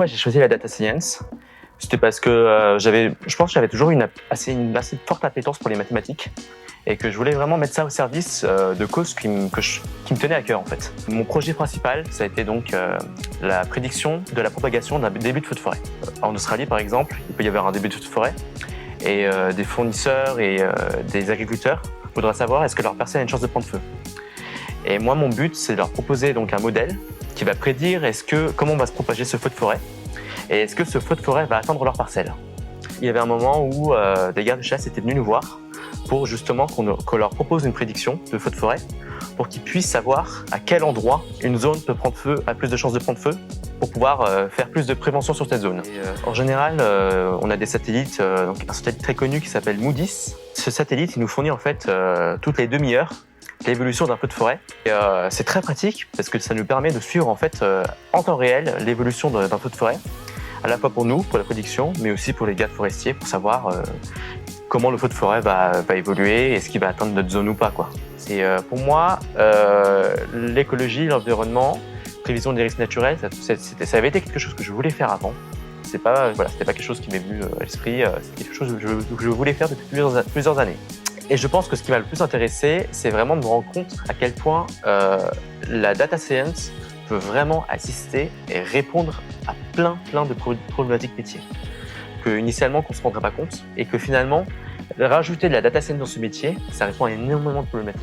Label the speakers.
Speaker 1: pourquoi j'ai choisi la data science? C'était parce que je pense que j'avais toujours une assez forte appétence pour les mathématiques et que je voulais vraiment mettre ça au service de causes qui me tenaient à cœur en fait. Mon projet principal, ça a été donc la prédiction de la propagation d'un début de feu de forêt. En Australie par exemple, il peut y avoir un début de feu de forêt et des fournisseurs et des agriculteurs voudraient savoir est-ce que leur parcelle a une chance de prendre feu. Et moi mon but c'est de leur proposer donc un modèle qui va prédire comment va se propager ce feu de forêt et est-ce que ce feu de forêt va atteindre leur parcelle. Il y avait un moment où des gardes de chasse étaient venus nous voir pour justement qu'on leur propose une prédiction de feu de forêt pour qu'ils puissent savoir à quel endroit une zone peut prendre feu, a plus de chances de prendre feu, pour pouvoir faire plus de prévention sur cette zone. En général, on a des satellites, donc un satellite très connu qui s'appelle Moody's. Ce satellite, il nous fournit en fait toutes les demi-heures l'évolution d'un feu de forêt. Et, c'est très pratique parce que ça nous permet de suivre en fait en temps réel l'évolution d'un feu de forêt, à la fois pour nous, pour la prédiction, mais aussi pour les gardes forestiers pour savoir comment le feu de forêt va évoluer, est-ce qu'il va atteindre notre zone ou pas, quoi. Et pour moi, l'écologie, l'environnement, prévision des risques naturels, ça avait été quelque chose que je voulais faire avant. C'était pas quelque chose qui m'est venu à l'esprit, c'est quelque chose que je voulais faire depuis plusieurs années. Et je pense que ce qui m'a le plus intéressé, c'est vraiment de me rendre compte à quel point la data science peut vraiment assister et répondre à plein de problématiques métiers que initialement qu'on ne se rendrait pas compte et que finalement rajouter de la data science dans ce métier, ça répond à énormément de problématiques.